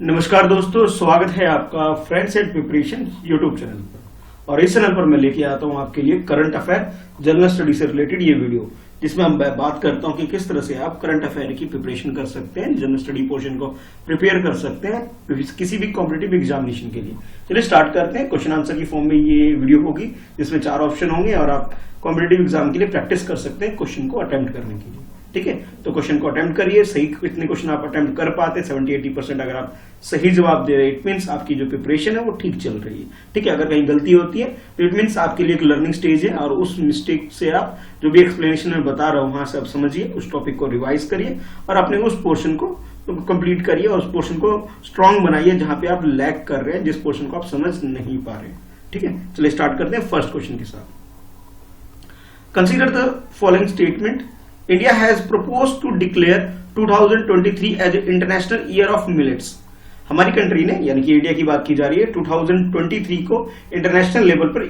नमस्कार दोस्तों, स्वागत है आपका friends and preparation YouTube channel पर। और इस चैनल पर मैं लेके आता हूं आपके लिए करंट अफेयर जनरल स्टडी से रिलेटेड ये वीडियो, जिसमें हम बात करता हूं कि किस तरह से आप करंट अफेयर की प्रिपरेशन कर सकते हैं, जनरल स्टडी पोर्शन को प्रिपेयर कर सकते हैं किसी भी कॉम्पिटिटिव एग्जामिनेशन के लिए। चलिए स्टार्ट करते हैं। क्वेश्चन आंसर की फॉर्म में ये वीडियो होगी, जिसमें 4 ऑप्शन होंगे और आप कॉम्पिटिटिव एग्जाम के लिए प्रैक्टिस कर सकते हैं क्वेश्चन को अटेम्प्ट करने के लिए। ठीक है, तो क्वेश्चन को अटेम्प्ट करिए। सही कितने क्वेश्चन आप अटेम्प्ट कर पाते हैं, 70-80% अगर आप सही जवाब दे रहे हैं, इट मींस आपकी जो प्रिपरेशन है वो ठीक चल रही है। ठीक है, अगर कहीं गलती होती है तो इट मींस आपके लिए एक लर्निंग स्टेज है, और उस मिस्टेक से आप जो भी एक्सप्लेनेशन में बता रहा हूं वहां से आप समझिए, उस टॉपिक को रिवाइज करिए और अपने उस पोर्शन को कंप्लीट करिए और उस पोर्शन को स्ट्रांग बनाइए जहां पे आप लैग कर रहे हैं, जिस पोर्शन को आप समझ नहीं पा रहे हैं। ठीक है, चलिए स्टार्ट करते हैं फर्स्ट क्वेश्चन के साथ। Consider the following statement. India has proposed to declare 2023 as international year of millets. हमारी कंट्री ने, यानी कि इंडिया की बात की जा रही है, 2023 को international level per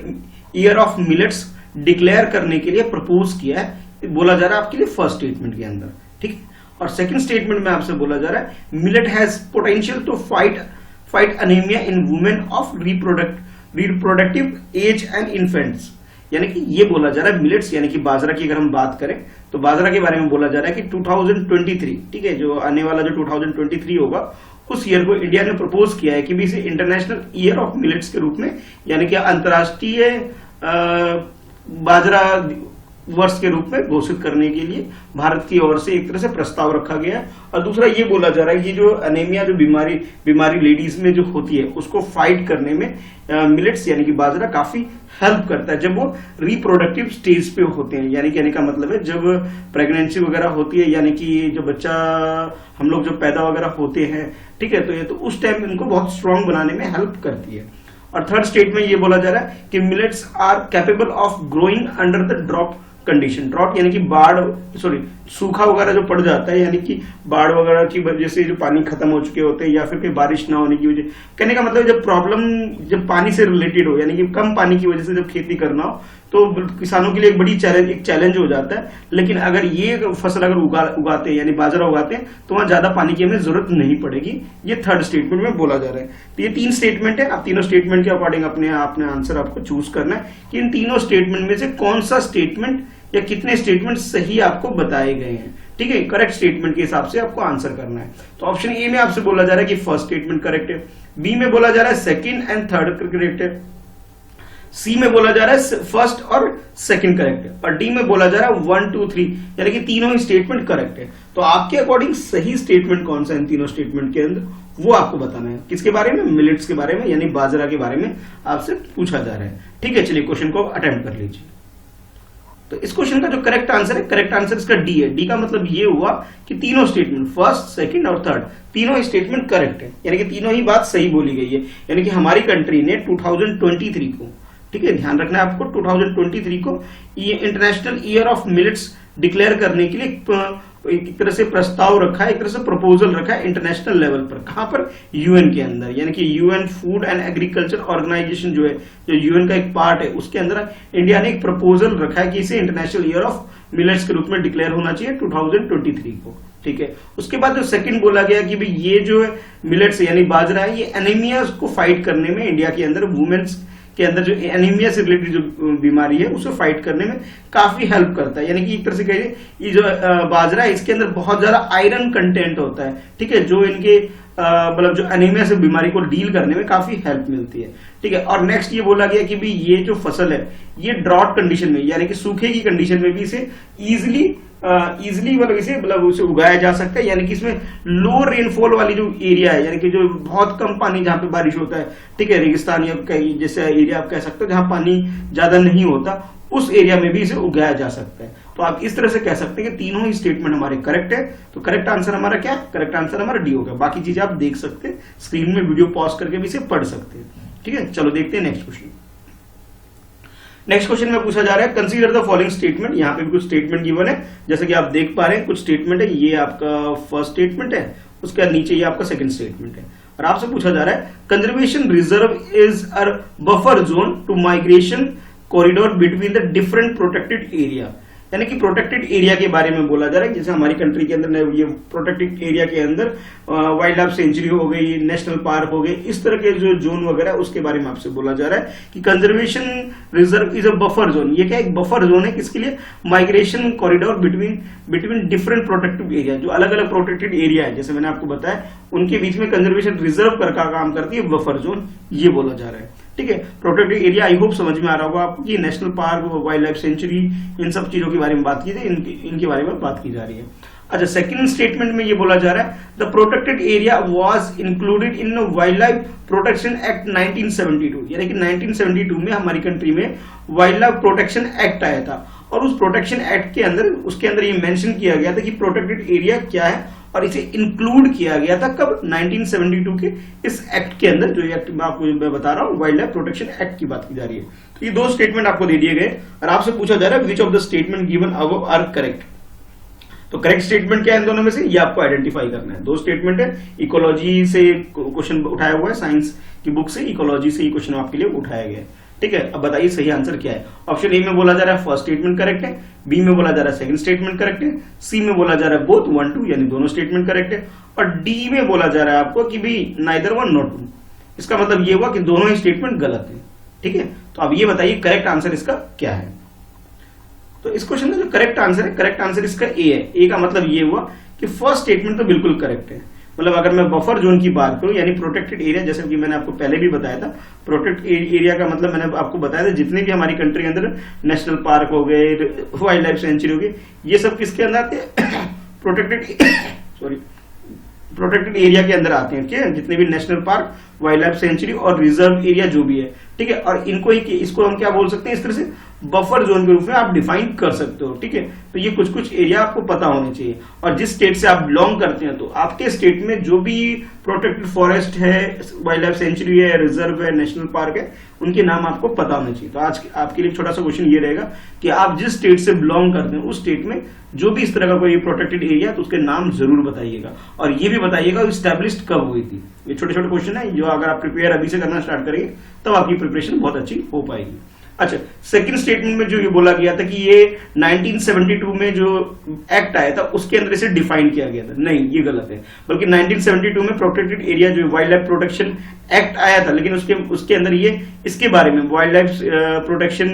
year of millets declare करने के लिए प्रपोज किया है। बोला जा रहा है आपके लिए फर्स्ट स्टेटमेंट के अंदर। ठीक है, और सेकंड स्टेटमेंट में आपसे बोला जा रहा है millet has potential to fight anaemia in women of reproductive age and infants. यानी कि ये बोला जा रहा है मिलेट्स यानी कि बाजरा की अगर हम बात करें तो बाजरा के बारे में बोला जा रहा है कि 2023, ठीक है, जो आने वाला जो 2023 होगा, उस ईयर को इंडिया ने प्रपोज किया है कि भी इसे इंटरनेशनल ईयर ऑफ मिलेट्स के रूप में, यानी कि अंतर्राष्ट्रीय बाजरा वर्ष के रूप में घोषित करने के लिए भारत की ओर से एक तरह से प्रस्ताव रखा गया है। और दूसरा ये बोला जा रहा है कि जो अनेमिया जो बीमारी लेडीज में जो होती है उसको फाइट करने में मिलेट्स यानी कि बाजरा काफी हेल्प करता है जब वो रिप्रोडक्टिव स्टेज पे होते हैं। यानी कहने का मतलब है जब प्रेगनेंसी वगैरह होती है, यानी कि जो बच्चा हम लोग जब पैदा वगैरह होते हैं, ठीक है, तो ये तो उस टाइम इनको बहुत स्ट्रांग बनाने में हेल्प करती है। और थर्ड स्टेट में ये बोला जा रहा है कि millets are capable of growing under the drop condition. Drought यानी कि सूखा वगैरह जो पड़ जाता है, यानी कि बाढ़ वगैरह की वजह से जो पानी खत्म हो चुके होते हैं या फिर कोई बारिश ना होने की वजह, कहने का मतलब जब प्रॉब्लम जब पानी से रिलेटेड हो, यानी कि कम पानी की वजह से जब खेती करना हो तो किसानों के लिए एक चैलेंज हो जाता है। लेकिन अगर ये फसल अगर उगाते हैं यानी बाजरा उगाते हैं तो वहां ज्यादा पानी की हमें जरूरत नहीं पड़ेगी। ये थर्ड स्टेटमेंट में बोला जा रहा है। तो ये 3 स्टेटमेंट है। आप तीनों स्टेटमेंट के अकॉर्डिंग अपने आंसर आपको चूज करना है कि इन तीनों स्टेटमेंट में से कौन सा स्टेटमेंट या कितने स्टेटमेंट सही आपको बताए गए हैं। ठीक है, करेक्ट स्टेटमेंट के हिसाब से आपको आंसर करना है। तो ऑप्शन ए में आपसे बोला जा रहा है कि फर्स्ट स्टेटमेंट करेक्ट है, बी में बोला जा रहा है सेकंड एंड थर्ड करेक्ट है, सी में बोला जा रहा है फर्स्ट और सेकंड करेक्ट है, और डी में बोला जा रहा है 1, 2, 3, यानी कि तीनों ही स्टेटमेंट करेक्ट है। तो आपके अकॉर्डिंग सही स्टेटमेंट कौन सा है इन तीनों स्टेटमेंट के अंदर, वो आपको बताना है। किसके बारे में? मिलेट्स के बारे में, यानी बाजरा के बारे में आपसे पूछा जा रहा है। ठीक है, चलिए क्वेश्चन को अटेम्प्ट कर लीजिए। तो इस क्वेश्चन का जो करेक्ट आंसर है, करेक्ट आंसर इसका डी है। डी का मतलब ये हुआ कि तीनों स्टेटमेंट फर्स्ट, सेकंड और थर्ड तीनों स्टेटमेंट करेक्ट है, यानी कि तीनों ही बात सही बोली गई है। यानी कि हमारी कंट्री ने 2023 को, ठीक है, ध्यान रखना है आपको, 2023 को ये international year of millets declare करने के लिए एक तरह से प्रस्ताव रखा है, एक तरह से प्रपोजल रखा है इंटरनेशनल लेवल पर। कहां पर? यूएन के अंदर, यानी कि UN food and agriculture organisation जो है, जो यूएन का एक पार्ट है, उसके अंदर इंडिया ने एक प्रपोजल रखा है कि इसे इंटरनेशनल ईयर ऑफ मिलेट्स के रूप में डिक्लेयर होना चाहिए 2023 को। ठीक है, उसके बाद जो सेकंड बोला गया कि भाई ये जो है मिलेट्स यानी बाजरा है, ये एनीमिया को फाइट करने में इंडिया के अंदर वुमेन्स के अंदर जो एनीमिया से रिलेटेड जो बीमारी है उसे फाइट करने में काफी हेल्प करता है। यानी कि एक तरह से कहिए ये जो बाजरा है इसके अंदर बहुत ज्यादा आयरन कंटेंट होता है। ठीक है, जो इनके मतलब जो एनीमिया से बीमारी को डील करने में काफी हेल्प मिलती है। ठीक है, और नेक्स्ट ये बोला गया कि भी ये जो फसल है ये ड्रॉट कंडीशन में, यानी कि सूखे की कंडीशन में भी इसे इजिली मतलब इसे उसे उगाया जा सकता है। यानी कि इसमें लो रेनफॉल वाली जो एरिया है, यानी कि जो बहुत कम पानी जहां पे बारिश होता है, ठीक है, रेगिस्तान या जैसे एरिया आप कह सकते हो जहां पानी ज्यादा नहीं होता, उस एरिया में भी इसे उगाया जा सकता है। तो आप इस तरह से कह सकते हैं कि तीनों ही स्टेटमेंट हमारे करेक्ट है। तो करेक्ट आंसर हमारा क्या? करेक्ट आंसर हमारा डी होगा। बाकी चीजें आप देख सकते हैं, स्क्रीन में वीडियो पॉज करके भी इसे पढ़ सकते हैं। ठीक है, चलो देखते हैं नेक्स्ट क्वेश्चन। नेक्स्ट क्वेश्चन में पूछा जा रहा है कंसीडर द फॉलोइंग स्टेटमेंट। यहाँ पे भी कुछ स्टेटमेंट गिवन है, जैसे कि आप देख पा रहे हैं कुछ स्टेटमेंट है। ये आपका फर्स्ट स्टेटमेंट है, उसके बाद नीचे ये आपका सेकंड स्टेटमेंट है, और आपसे पूछा जा रहा है conservation reserve is a buffer zone to migration corridor between the different protected area. यानी कि प्रोटेक्टेड एरिया के बारे में बोला जा रहा है। जैसे हमारी कंट्री के अंदर ये प्रोटेक्टेड एरिया के अंदर वाइल्ड लाइफ सेंचुरी हो गई, नेशनल पार्क हो गए, इस तरह के जो जोन वगैरह उसके बारे में आपसे बोला जा रहा है कि conservation reserve is a buffer zone. ये क्या एक बफर जोन है, किसके लिए? Migration corridor between different protected area. जो अलग अलग प्रोटेक्टेड एरिया है जैसे मैंने आपको बताया, उनके बीच में कंजर्वेशन रिजर्व का काम करती है बफर जोन, ये बोला जा रहा है। ठीक है, प्रोटेक्टेड एरिया आई होप समझ में आ रहा होगा आपको कि national park, wildlife sanctuary, इन सब चीजों के बारे में बात की जाए, इनके बारे में बात की जा रही है। अच्छा, सेकंड स्टेटमेंट में ये बोला जा रहा है the protected area was included in wild life protection act 1972, यानी कि 1972 में हमारी कंट्री में वाइल्ड लाइफ प्रोटेक्शन एक्ट आया था और उस प्रोटेक्शन एक्ट के अंदर उसके अंदर ये मेंशन किया गया था कि प्रोटेक्टेड एरिया क्या है और इसे इंक्लूड किया गया था कब? 1972 के इस एक्ट के अंदर, जो एक्ट मैं आपको बता रहा हूं वाइल्ड लाइफ प्रोटेक्शन एक्ट की बात की जा रही है। तो ये दो स्टेटमेंट आपको दे दिए गए और आपसे पूछा जा रहा है which of the statement given above are correct. तो करेक्ट स्टेटमेंट क्या है इन दोनों में से, ये आपको आइडेंटिफाई करना है। दो स्टेटमेंट है, इकोलॉजी से क्वेश्चन उठाया हुआ है, साइंस की बुक से इकोलॉजी से ये क्वेश्चन आपके लिए उठाया गया है। ठीक है, अब बताइए सही आंसर क्या है। ऑप्शन ए में बोला जा रहा है फर्स्ट स्टेटमेंट करेक्ट है, बी में बोला जा रहा है सेकंड स्टेटमेंट करेक्ट है, सी में बोला जा रहा है बोथ 1 2 यानी दोनों स्टेटमेंट करेक्ट है, और डी में बोला जा रहा है आपको कि भी नाइदर 1 नॉट 2। इसका मतलब ये हुआ कि दोनों ही स्टेटमेंट गलत है। ठीक है, तो अब ये बताइए करेक्ट आंसर इसका क्या है। तो इस क्वेश्चन का जो करेक्ट आंसर इसका ए है। ए का मतलब ये हुआ कि फर्स्ट स्टेटमेंट तो बिल्कुल करेक्ट है। मतलब अगर मैं बफर जोन की बात करूं यानी प्रोटेक्टेड एरिया, जैसे कि मैंने आपको पहले भी बताया था, प्रोटेक्टेड एरिया का मतलब मैंने आपको बताया था जितने भी हमारी कंट्री के अंदर नेशनल पार्क हो गए, वाइल्ड लाइफ सेंचुरी हो गई, ये सब किसके अंदर आते हैं? प्रोटेक्टेड एरिया के अंदर आते हैं। ठीक है, जितने भी national park, wildlife century और रिजर्व एरिया जो भी है। ठीक है, और इसको हम क्या बोल सकते हैं, इस तरह से बफर जोन के रूप में आप डिफाइन कर सकते हो। ठीक है, तो ये कुछ एरिया आपको पता होने चाहिए और जिस स्टेट से आप बिलोंग करते हैं तो आपके स्टेट में जो भी प्रोटेक्टेड फॉरेस्ट है, वाइल्ड लाइफ सेंचुरी है, रिजर्व है, नेशनल पार्क है, उनके नाम आपको पता होने चाहिए। तो आज आपके लिए छोटा सा क्वेश्चन ये रहेगा कि आप जिस स्टेट से बिलोंग करते हैं उस स्टेट में जो भी इस तरह का कोई प्रोटेक्टेड एरिया तो उसके नाम जरूर बताइएगा और ये भी बताइएगा स्टैब्लिश्ड कब हुई थी। ये छोटे छोटे क्वेश्चन है जो अगर आप प्रिपेयर अभी से करना स्टार्ट करेंगे तब आपकी प्रिपरेशन बहुत अच्छी हो पाएगी। अच्छा, सेकंड स्टेटमेंट में जो ये बोला गया था कि ये 1972 में जो एक्ट आया था उसके अंदर इसे डिफाइन किया गया था, नहीं ये गलत है। बल्कि 1972 में प्रोटेक्टेड एरिया जो वाइल्ड लाइफ प्रोटेक्शन एक्ट आया था, लेकिन उसके अंदर ये इसके बारे में वाइल्ड लाइफ प्रोटेक्शन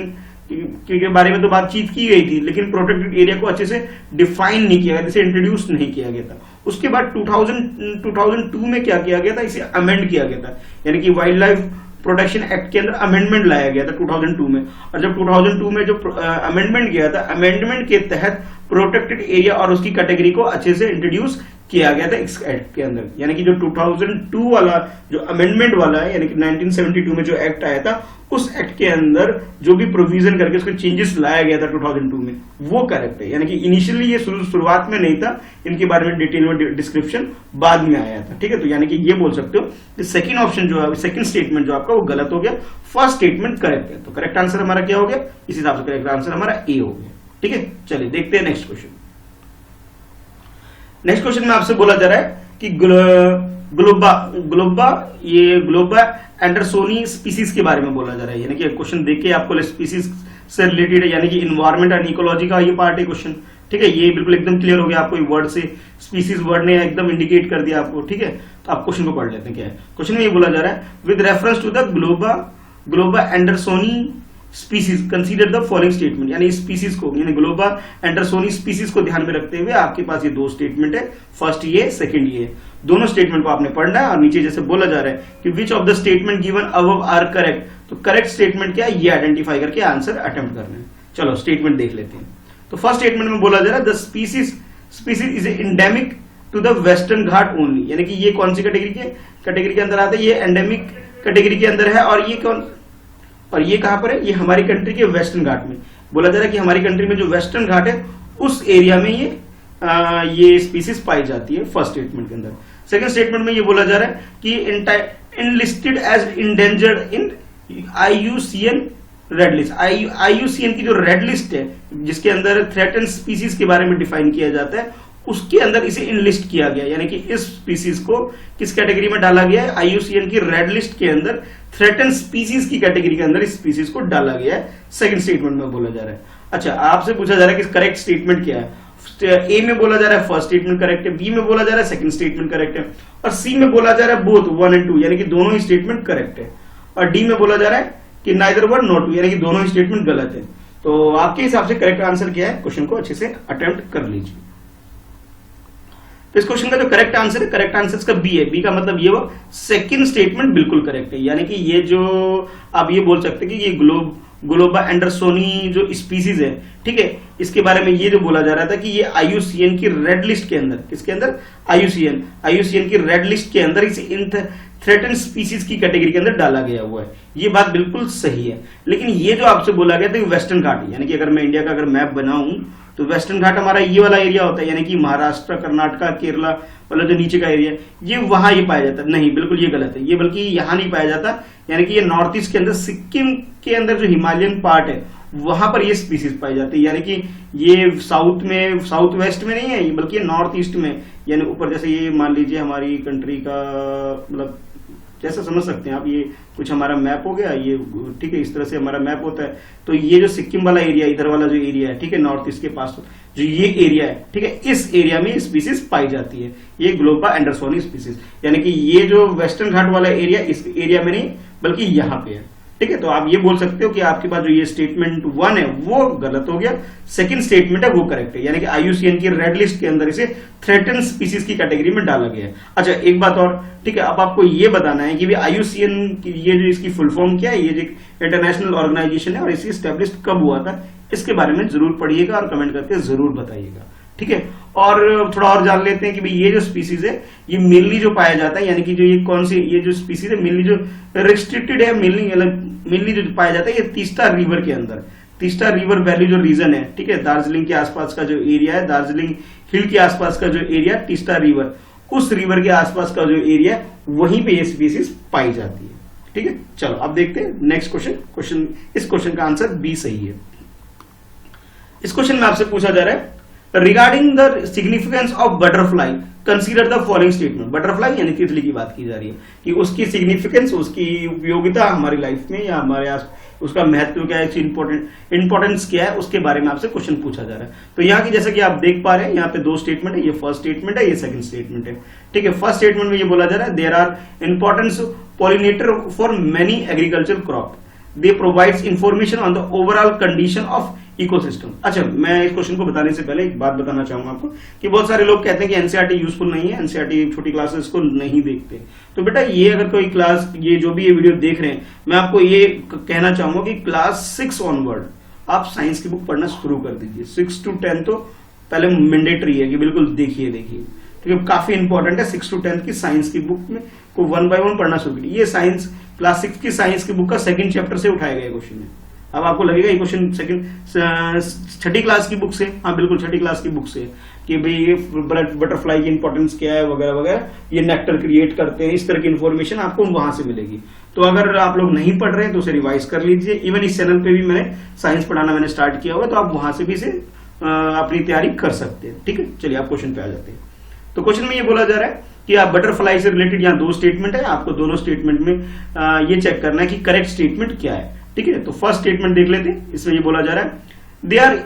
के बारे में तो बातचीत की गई थी, लेकिन प्रोटेक्टेड एरिया को अच्छे से डिफाइन नहीं किया गया, इसे इंट्रोड्यूस नहीं किया गया था। उसके बाद 2002 में क्या किया गया था, इसे अमेंड किया गया था, यानी कि वाइल्ड लाइफ प्रोटेक्शन एक्ट के अंदर अमेंडमेंट लाया गया था 2002 में। और जब 2002 में जो अमेंडमेंट किया था, अमेंडमेंट के तहत प्रोटेक्टेड एरिया और उसकी कैटेगरी को अच्छे से इंट्रोड्यूस किया गया था इस एक्ट के अंदर। यानी कि जो 2002 वाला जो अमेंडमेंट वाला है, यानी कि 1972 में जो एक्ट आया था उस एक्ट के अंदर जो भी प्रोविजन करके उसको चेंजेस लाया गया था 2002 में, वो करेक्ट है। यानी कि इनिशियली ये शुरुआत में नहीं था, इनके बारे में डिटेल में डिस्क्रिप्शन बाद में आया था। ठीक है, तो यानी कि ये बोल सकते हो कि सेकंड ऑप्शन जो है, सेकंड स्टेटमेंट जो आपका वो गलत हो गया, फर्स्ट स्टेटमेंट करेक्ट है। तो करेक्ट आंसर हमारा क्या हो गया, इस हिसाब से करेक्ट आंसर हमारा ए हो गया। ठीक है, चलिए देखते हैं नेक्स्ट क्वेश्चन। नेक्स्ट क्वेश्चन में आपसे बोला जा रहा है कि ग्लोबा एंडरसोनी स्पीसीज के बारे में बोला जा रहा है। यानी कि क्वेश्चन देख के आपको स्पीसीज से रिलेटेड है, यानी कि इन्वायरमेंट एंड इकोलॉजी का ये पार्ट है क्वेश्चन। ठीक है, ये बिल्कुल एकदम क्लियर हो गया आपको, वर्ड से स्पीसीज वर्ड ने एकदम इंडिकेट कर दिया आपको। ठीक है, तो आप क्वेश्चन को पढ़ लेते हैं क्या है। क्वेश्चन में ये बोला जा रहा है with reference to the Globba andersonii species consider the following statement, यानी स्पीसीज को, यानी ग्लोबा एंडरसोनी स्पीसीज को ध्यान में रखते हुए आपके पास ये दो स्टेटमेंट है, फर्स्ट ये, सेकंड ये। दोनों स्टेटमेंट को आपने पढ़ना है और नीचे जैसे बोला जा रहा है कि which of the statement given above are correct, तो करेक्ट स्टेटमेंट क्या है ये आइडेंटिफाई करके आंसर अटेम्प्ट करना है। चलो स्टेटमेंट देख लेते हैं। तो फर्स्ट स्टेटमेंट में बोला जा रहा है the species is endemic to the western Ghat only, यानी कि ये कौन सी कैटेगरी के अंदर आता है, ये एंडेमिक कैटेगरी के अंदर है। और ये कहां पर है, ये हमारी कंट्री के वेस्टर्न घाट में। बोला जा रहा है कि हमारी कंट्री में जो वेस्टर्न घाट है उस एरिया में ये स्पीसीज पाई जाती है, फर्स्ट स्टेटमेंट के अंदर। सेकंड स्टेटमेंट में ये बोला जा रहा है कि इनलिस्टेड एज इंडेंजर्ड इन IUCN रेड लिस्ट। IUCN की जो रेड लिस्ट है जिसके अंदर थ्रेटन स्पीसीज के बारे में डिफाइन किया जाता है, उसके अंदर इसे इनलिस्ट किया गया, यानी कि इस स्पीसीज को किस कैटेगरी में डाला गया है, IUCN की रेड लिस्ट के अंदर थ्रेटन स्पीसीज की कैटेगरी के अंदर इस स्पीसीज को डाला गया है, सेकंड स्टेटमेंट में बोला जा रहा है। अच्छा, आपसे पूछा जा रहा है कि करेक्ट स्टेटमेंट क्या है। ए में बोला जा रहा है फर्स्ट स्टेटमेंट करेक्ट है, बी में बोला जा रहा है सेकंड स्टेटमेंट करेक्ट है, और सी में बोला जा रहा है बोथ 1 and 2, यानी कि दोनों ही स्टेटमेंट करेक्ट है, और डी में बोला जा रहा है कि नाइदर 1 nor 2, यानी कि दोनों ही स्टेटमेंट गलत है। तो आपके हिसाब से करेक्ट आंसर क्या है, क्वेश्चन को अच्छे से अटेम्प्ट कर लीजिए। तो इस क्वेश्चन का जो करेक्ट आंसर है, करेक्ट आंसर का बी है। बी का मतलब ये वो सेकंड स्टेटमेंट बिल्कुल करेक्ट है, यानी कि ये जो आप ये बोल सकते हैं कि ये ग्लोबा एंडरसोनी जो स्पीसीज है, ठीक है, इसके बारे में ये जो बोला जा रहा था कि ये IUCN की रेड लिस्ट के अंदर, किसके अंदर, IUCN की रेड लिस्ट के अंदर इसे इन थ्रेटन स्पीसीज की कैटेगरी के अंदर डाला गया हुआ है। ये बात बिल्कुल सही है, लेकिन ये जो आपसे बोला गया था वेस्टर्न घाट, यानी कि अगर मैं इंडिया का अगर मैप बनाऊं तो वेस्टर्न घाट हमारा ये वाला एरिया होता है, यानी कि महाराष्ट्र, कर्नाटका, केरला वाला जो नीचे का एरिया, ये वहां ये पाया जाता है। नहीं, बिल्कुल ये गलत है, ये बल्कि यहाँ नहीं पाया जाता, यानी कि ये नॉर्थ ईस्ट के अंदर, सिक्किम के अंदर जो हिमालयन पार्ट है वहां पर ये स्पीसीज पाई जाती है, यानी कि ये साउथ वेस्ट में नहीं है, बल्कि ये नॉर्थ ईस्ट में, यानी ऊपर जैसे ये मान लीजिए हमारी कंट्री का मतलब जैसा समझ सकते हैं आप, ये कुछ हमारा मैप हो गया ये, ठीक है, इस तरह से हमारा मैप होता है। तो ये जो सिक्किम वाला एरिया, इधर वाला जो एरिया है, ठीक है, नॉर्थ ईस्ट के पास जो ये एरिया है, ठीक है, इस एरिया में स्पीसीज पाई जाती है, ये ग्लोबा एंडरसोनी स्पीसीज, यानी कि ये जो वेस्टर्न घाट वाला एरिया, इस एरिया में नहीं बल्कि यहाँ पे है, ठीक है। तो आप ये बोल सकते हो कि आपके पास जो ये स्टेटमेंट 1 है वो गलत हो गया, सेकंड स्टेटमेंट है वो करेक्ट है, यानी कि IUCN की रेड लिस्ट के अंदर इसे थ्रेटन स्पीसीज की कैटेगरी में डाला गया है। अच्छा, एक बात और, ठीक है, अब आपको ये बताना है कि भी IUCN की ये जो इसकी फुल फॉर्म क्या है, ये जो इंटरनेशनल ऑर्गेनाइजेशन है और इसे स्टैब्लिश कब हुआ था, इसके बारे में जरूर पढ़िएगा और कमेंट करके जरूर बताइएगा, ठीक है। और थोड़ा और जान लेते हैं कि भाई ये जो स्पीसीज है ये मेनली जो पाया जाता है, यानी कि जो ये कौन सी ये जो स्पीसीज है मेनली जो रिस्ट्रिक्टेड है, मेनली जो पाया जाता है ये तीस्ता रिवर के अंदर, तीस्ता रिवर वैली जो रीजन है, ठीक है, दार्जिलिंग के आसपास का जो एरिया है, दार्जिलिंग हिल के आसपास का जो एरिया तीस्ता रिवर, उस रिवर के आसपास का जो एरिया वहीं पे ये स्पीसीज पाई जाती है, ठीक है। चलो अब देखते हैं नेक्स्ट क्वेश्चन। इस क्वेश्चन का आंसर बी सही है। इस क्वेश्चन में आपसे पूछा जा रहा है regarding the significance of butterfly consider the following statement. Butterfly यानी तितली की बात की जा रही है कि उसकी सिग्निफिकेंस, उसकी उपयोगिता हमारी लाइफ में या हमारे आस, उसका महत्व क्या है, इंपॉर्टेंस क्या है, उसके बारे में आपसे क्वेश्चन पूछा जा रहा है। तो यहाँ की जैसे कि आप देख पा रहे हैं यहाँ पे दो स्टेटमेंट है, ये फर्स्ट स्टेटमेंट है, ये सेकंड स्टेटमेंट है, ठीक है। फर्स्ट स्टेटमेंट में ये बोला जा रहा है there are importance pollinator for many agriculture crop, they provides information on the overall condition of ecosystem. अच्छा, मैं इस क्वेश्चन को बताने से पहले एक बात बताना चाहूंगा आपको कि बहुत सारे लोग कहते हैं कि एनसीईआरटी यूजफुल नहीं है, एनसीईआरटी छोटी क्लासेस को नहीं देखते। तो बेटा ये अगर कोई क्लास, ये जो भी ये वीडियो देख रहे हैं, मैं आपको ये कहना चाहूंगा कि क्लास 6 ऑनवर्ड आप साइंस की बुक पढ़ना शुरू कर दीजिए। 6 to 10 तो पहले मैंडेटरी है कि बिल्कुल देखिए, क्योंकि काफी इंपॉर्टेंट है। 6 to 10 की साइंस की बुक में को 1 by 1 पढ़ना शुरू कीजिए। ये साइंस क्लास 6 की साइंस की बुक का सेकंड चैप्टर से उठाया गया क्वेश्चन है। अब आपको लगेगा ये क्वेश्चन छठी क्लास की बुक से, हाँ बिल्कुल छठी क्लास की बुक से, कि भाई ये बटरफ्लाई की इंपॉर्टेंस क्या है वगैरह वगैरह, ये नेक्टर क्रिएट करते हैं, इस तरह की इंफॉर्मेशन आपको वहां से मिलेगी। तो अगर आप लोग नहीं पढ़ रहे हैं तो उसे रिवाइज कर लीजिए। इवन इस चैनल पे भी मैंने साइंस पढ़ाना मैंने स्टार्ट किया हुआ, तो आप वहां से भी इसे अपनी तैयारी कर सकते हैं, ठीक है। चलिए आप क्वेश्चन पे आ जाते हैं। तो क्वेश्चन में ये बोला जा रहा है कि आप बटरफ्लाई से रिलेटेड यहाँ 2 स्टेटमेंट है, आपको दोनों स्टेटमेंट में ये चेक करना है कि करेक्ट स्टेटमेंट क्या है, ठीक है। तो फर्स्ट स्टेटमेंट देख लेते हैं। इसमें ये बोला जा रहा है they are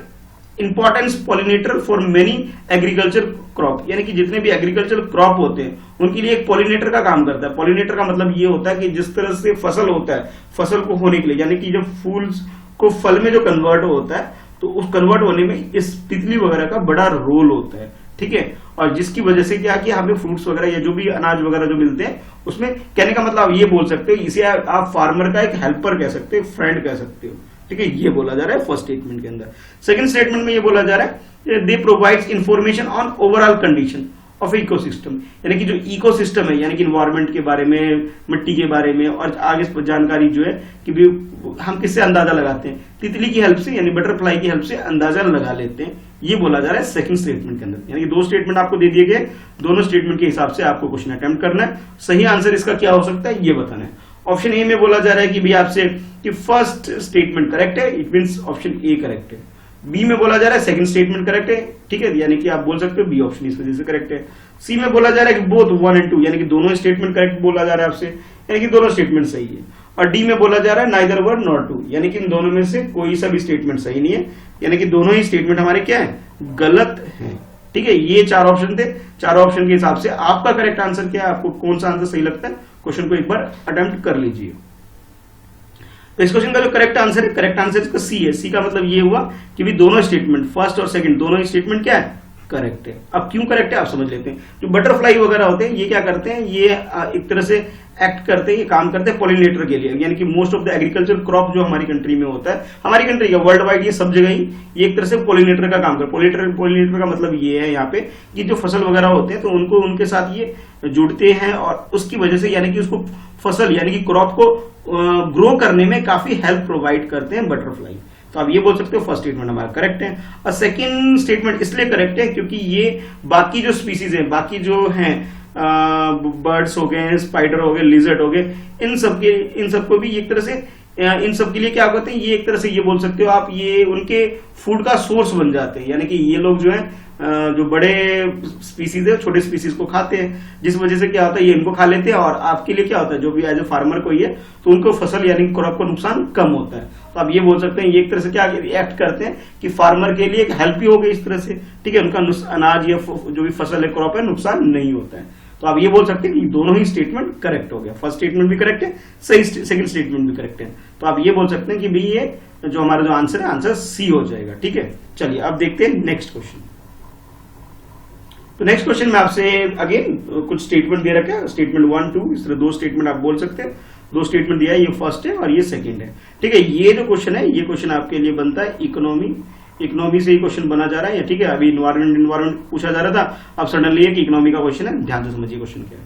importance pollinator for many agriculture crop, यानी कि जितने भी एग्रीकल्चर क्रॉप होते हैं उनके लिए एक पॉलिनेटर का काम करता है। पॉलिनेटर का मतलब ये होता है कि जिस तरह से फसल होता है, फसल को होने के लिए, यानी कि जब फूल को फल में जो कन्वर्ट होता है तो उस कन्वर्ट होने में इस तितली वगैरह का बड़ा रोल होता है, ठीक है। और जिसकी वजह से क्या कि हमें फ्रूट्स वगैरह या जो भी अनाज वगैरह जो मिलते हैं उसमें, कहने का मतलब आप ये बोल सकते हो, इसे आप फार्मर का एक हेल्पर कह सकते हो, फ्रेंड कह सकते हो, ठीक है। ये बोला जा रहा है फर्स्ट स्टेटमेंट के अंदर। सेकंड स्टेटमेंट में ये बोला जा रहा है they provides information on overall condition of ecosystem, यानी कि जो इकोसिस्टम है, यानी कि इन्वायरमेंट के बारे में, मिट्टी के बारे में, और आगे जानकारी जो है कि भी हम किससे अंदाजा लगाते हैं, तितली की हेल्प से, यानी बटरफ्लाई की हेल्प से अंदाजा लगा लेते हैं। ये बोला जा रहा है सेकंड स्टेटमेंट के अंदर। यानी कि 2 स्टेटमेंट आपको दे दिए गए, दोनों स्टेटमेंट के हिसाब से आपको क्वेश्चन अटेम्प्ट करना है। सही आंसर इसका क्या हो सकता है ये बताना है। ऑप्शन ए में बोला जा रहा है कि भाई आपसे कि फर्स्ट स्टेटमेंट करेक्ट है, it means option A correct है। बी में बोला जा रहा है सेकंड स्टेटमेंट करेक्ट है, ठीक है, यानी कि आप बोल सकते हो बी ऑप्शन इस वजह से करेक्ट है। सी में बोला जा रहा है कि बोथ 1 and 2, यानी कि दोनों स्टेटमेंट करेक्ट बोला जा रहा है आपसे, यानी कि दोनों स्टेटमेंट सही है। और डी में बोला जा रहा है नाइदर 1 nor 2, यानी कि इन दोनों में से कोई सा भी स्टेटमेंट सही नहीं है, यानी कि दोनों ही स्टेटमेंट हमारे क्या है, गलत है, ठीक है। ये 4 ऑप्शन थे, 4 ऑप्शन के हिसाब से आपका करेक्ट आंसर क्या है, आपको कौन सा आंसर सही लगता है, क्वेश्चन को एक बार अटेम्प्ट कर लीजिए। तो इस क्वेश्चन का जो करेक्ट आंसर है, करेक्ट आंसर इसका सी है। सी का मतलब ये हुआ कि भी दोनों स्टेटमेंट, फर्स्ट और सेकंड, दोनों ही स्टेटमेंट क्या है, करेक्ट है। अब क्यों करेक्ट है आप समझ लेते हैं। जो बटरफ्लाई वगैरह होते हैं ये क्या करते हैं, ये एक तरह से एक्ट करते हैं, ये काम करते हैं पॉलिनेटर के लिए, यानी कि most of the agriculture crop जो हमारी कंट्री में होता है, हमारी कंट्री का वर्ल्ड वाइड ये सब जगह ही ये एक तरह से पॉलिनेटर का काम करते हैं। पॉलिनेटर का मतलब ये है यहाँ पे कि जो फसल वगैरह होते हैं तो उनको उनके साथ ये जुड़ते हैं और उसकी वजह से यानी कि उसको फसल यानी कि क्रॉप को ग्रो करने में काफी हेल्प प्रोवाइड करते हैं बटरफ्लाई। तो आप ये बोल सकते हो फर्स्ट स्टेटमेंट हमारा करेक्ट है। और सेकंड स्टेटमेंट इसलिए करेक्ट है क्योंकि ये बाकी जो स्पीसीज है, बाकी जो हैं बर्ड्स हो गए, स्पाइडर हो गए, लिजर्ड हो गए, इन सबको भी एक तरह से इन सब के लिए क्या होते हैं, ये एक तरह से ये बोल सकते हो आप, ये उनके फूड का सोर्स बन जाते हैं, यानी कि ये लोग जो है जो बड़े स्पीसीज है छोटे स्पीसीज को खाते हैं, जिस वजह से क्या होता है ये इनको खा लेते हैं और आपके लिए क्या होता है, जो भी एज ए फार्मर कोई है तो उनको फसल यानी क्रॉप को नुकसान कम होता है। तो आप ये बोल सकते हैं ये एक तरह से क्या एक्ट करते हैं कि फार्मर के लिए एक हेल्प ही हो गई इस तरह से, ठीक है, उनका अनाज या जो भी फसल है क्रॉप है नुकसान नहीं होता है। तो आप ये बोल सकते हैं कि दोनों ही स्टेटमेंट करेक्ट हो गया, फर्स्ट स्टेटमेंट भी करेक्ट है, सही सेकंड स्टेटमेंट भी करेक्ट है। तो आप ये बोल सकते हैं कि भाई ये जो हमारा जो आंसर है आंसर सी हो जाएगा, ठीक है। चलिए अब देखते हैं नेक्स्ट क्वेश्चन। तो नेक्स्ट क्वेश्चन में आपसे अगेन कुछ स्टेटमेंट दे रखा है, स्टेटमेंट 1 2, इस तरह 2 स्टेटमेंट आप बोल सकते हैं, 2 स्टेटमेंट दिया है, ये फर्स्ट है और ये सेकंड है, ठीक है। ये जो क्वेश्चन है ये क्वेश्चन आपके लिए बनता है इकोनॉमी से ही क्वेश्चन बना जा रहा है, ठीक है। अभी इन्वायरमेंट पूछा जा रहा था, अब सडनली है कि इकोनॉमी का क्वेश्चन है, ध्यान से समझिए क्वेश्चन क्या है।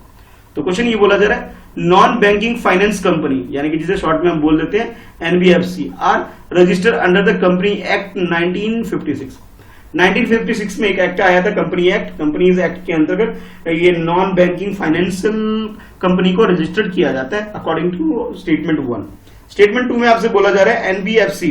तो क्वेश्चन ये बोला जा रहा है नॉन बैंकिंग फाइनेंस कंपनी, यानी कि जिसे शॉर्ट में हम बोल देते हैं NBFC, are registered under the company act 1956। 1956 में एक एक्ट आया था, कंपनी एक्ट। कंपनीज एक्ट के अंतर्गत ये नॉन बैंकिंग फाइनेंशियल कंपनी को रजिस्टर्ड किया जाता है अकॉर्डिंग टू स्टेटमेंट 1। स्टेटमेंट 2 में आपसे बोला जा रहा है एनबीएफसी,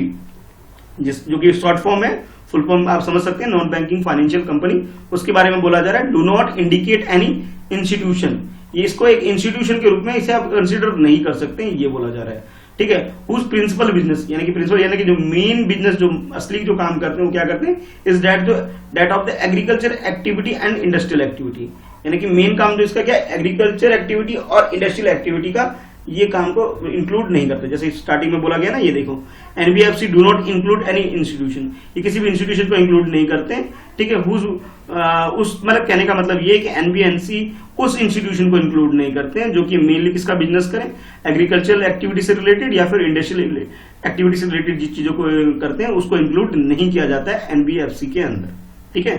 जो कि शॉर्ट फॉर्म है, फुल फॉर्म आप समझ सकते हैं नॉन बैंकिंग फाइनेंशियल कंपनी, उसके बारे में बोला जा रहा है do not indicate any institution, ये इसको एक इंस्टीट्यूशन के रूप में इसे आप कंसिडर नहीं कर सकते, ये बोला जा रहा है, ठीक है। हुज प्रिंसिपल बिजनेस, यानी कि प्रिंसिपल यानी कि जो मेन बिजनेस, जो असली जो काम करते हैं वो क्या करते हैं, is that of the agriculture activity and industrial activity, यानी कि मेन काम जो इसका क्या है एग्रीकल्चर एक्टिविटी और इंडस्ट्रियल एक्टिविटी का, ये काम को इंक्लूड नहीं करते। जैसे स्टार्टिंग में बोला गया ना, ये देखो NBFC do not include any institution, ये किसी भी इंस्टीट्यूशन को इंक्लूड नहीं करते, ठीक है। उस मतलब कहने का मतलब ये है कि एनबीएफसी उस इंस्टीट्यूशन को इंक्लूड नहीं करते हैं जो कि मेनली किसका बिजनेस करें, एग्रीकल्चरल एक्टिविटी से रिलेटेड या फिर इंडस्ट्रियल एक्टिविटी से रिलेटेड जिस चीजों को करते हैं उसको इंक्लूड नहीं किया जाता है एनबीएफसी के अंदर, ठीक है।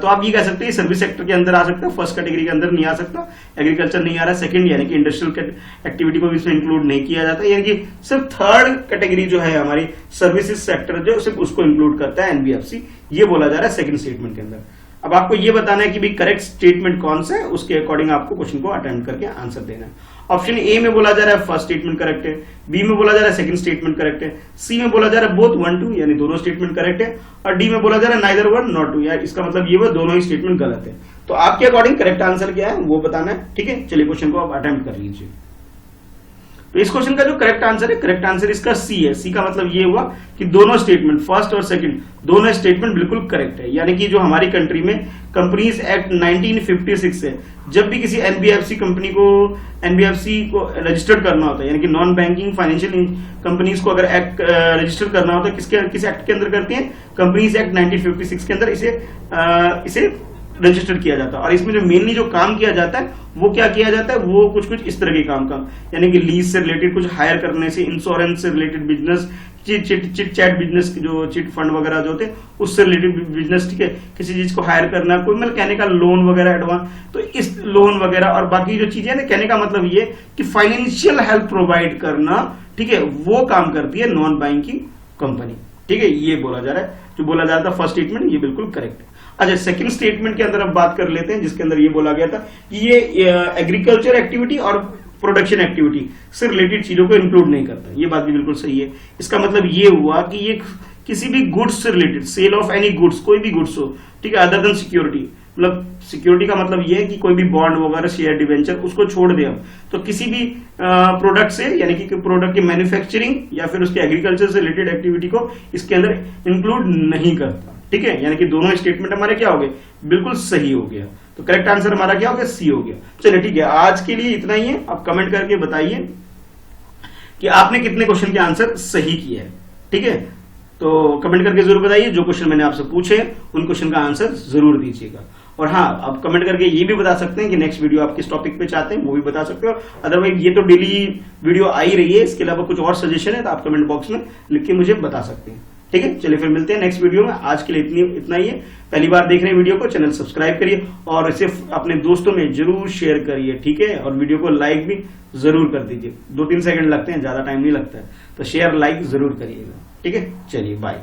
तो आप ये कह सकते हैं सर्विस सेक्टर के अंदर आ सकता है, फर्स्ट कैटेगरी के अंदर नहीं आ सकता, एग्रीकल्चर नहीं आ रहा, सेकंड यानी कि इंडस्ट्रियल एक्टिविटी को भी इसमें इंक्लूड नहीं किया जाता, यानी कि सिर्फ थर्ड कैटेगरी जो है हमारी सर्विसेज सेक्टर जो सिर्फ उसको इंक्लूड करता है एनबीएफसी, ये बोला जा रहा है सेकंड स्टेटमेंट के अंदर। अब आपको ये बताना है कि भाई करेक्ट स्टेटमेंट कौन सा है, उसके अकॉर्डिंग आपको क्वेश्चन को अटेम्प्ट करके आंसर देना है। ऑप्शन ए में बोला जा रहा है फर्स्ट स्टेटमेंट करेक्ट है, बी में बोला जा रहा है सेकंड स्टेटमेंट करेक्ट है, सी में बोला जा रहा है बोथ 1 2 यानी दोनों स्टेटमेंट करेक्ट है, और डी में बोला जा रहा है नाइदर 1 nor 2, यार इसका मतलब ये वो दोनों ही स्टेटमेंट गलत है। तो आपके अकॉर्डिंग करेक्ट आंसर क्या है वो बताना है, ठीक है। चलिए क्वेश्चन को आप अटेम्प्ट कर लीजिए। तो इस क्वेश्चन का जो करेक्ट आंसर है, करेक्ट आंसर इसका सी है। सी का मतलब ये हुआ कि दोनों स्टेटमेंट फर्स्ट और सेकंड दोनों स्टेटमेंट बिल्कुल करेक्ट है, यानी कि जो हमारी कंट्री में कंपनीज एक्ट 1956 है, जब भी किसी एनबीएफसी को रजिस्टर्ड करना होता है, यानी कि नॉन बैंकिंग फाइनेंशियल कंपनीज को अगर एक्ट रजिस्टर करना होता है, किस एक्ट के अंदर करते हैं, कंपनीज एक्ट 1956 के अंदर इसे रजिस्टर किया जाता है। और इसमें जो मेनली जो काम किया जाता है वो क्या किया जाता है, वो कुछ इस तरह के काम यानी कि लीज से रिलेटेड, कुछ हायर करने से, इंश्योरेंस से related business, chit chat business, जो चिट फंड वगैरह जो होते हैं उससे रिलेटेड बिजनेस, ठीक है। किसी चीज को हायर करना, कोई मतलब कहने का लोन वगैरह एडवांस, तो इस लोन वगैरह और बाकी जो चीजें ना, कहने का मतलब ये कि फाइनेंशियल हेल्प प्रोवाइड करना, ठीक है, वो काम करती है नॉन बैंकिंग कंपनी, ठीक है। ये बोला जा रहा है, जो बोला जा रहा था फर्स्ट स्टेटमेंट, ये बिल्कुल करेक्ट है। अच्छा, सेकंड स्टेटमेंट के अंदर अब बात कर लेते हैं, जिसके अंदर ये बोला गया था कि ये एग्रीकल्चर एक्टिविटी और प्रोडक्शन एक्टिविटी से रिलेटेड चीजों को इंक्लूड नहीं करता, ये बात भी बिल्कुल सही है। इसका मतलब ये हुआ कि किसी भी गुड्स से related, sale of any goods, कोई भी गुड्स हो, ठीक है, अदर देन सिक्योरिटी, मतलब सिक्योरिटी का मतलब ये है कि कोई भी बॉन्ड वगैरह, शेयर, डिवेंचर, उसको छोड़ दे हम, तो किसी भी प्रोडक्ट से, यानी कि प्रोडक्ट की मैन्युफैक्चरिंग या फिर उसके एग्रीकल्चर से रिलेटेड एक्टिविटी को इसके अंदर इंक्लूड नहीं करता, ठीक है। यानी कि दोनों स्टेटमेंट हमारे क्या हो गए, बिल्कुल सही हो गया। तो करेक्ट आंसर हमारा क्या हो गया, सी हो गया। चलिए ठीक है, आज के लिए इतना ही है। आप कमेंट करके बताइए कि आपने कितने क्वेश्चन के आंसर सही किए हैं, ठीक है। तो कमेंट करके जरूर बताइए, जो क्वेश्चन मैंने आपसे पूछे उन क्वेश्चन का आंसर जरूर दीजिएगा। और हाँ, आप कमेंट करके ये भी बता सकते हैं कि नेक्स्ट वीडियो आप किस टॉपिक पे चाहते हैं, वो भी बता सकते हो। अदरवाइज ये तो डेली वीडियो आ ही रही है, इसके अलावा कुछ और सजेशन है तो आप कमेंट बॉक्स में लिख के मुझे बता सकते हैं, ठीक है। चलिए फिर मिलते हैं नेक्स्ट वीडियो में। आज के लिए इतना ही है। पहली बार देख रहे हैं वीडियो को, चैनल सब्सक्राइब करिए और इसे अपने दोस्तों में जरूर शेयर करिए, ठीक है। और वीडियो को लाइक भी जरूर कर दीजिए, 2-3 सेकंड लगते हैं, ज्यादा टाइम नहीं लगता है, तो शेयर लाइक जरूर करिएगा, ठीक है। चलिए बाय।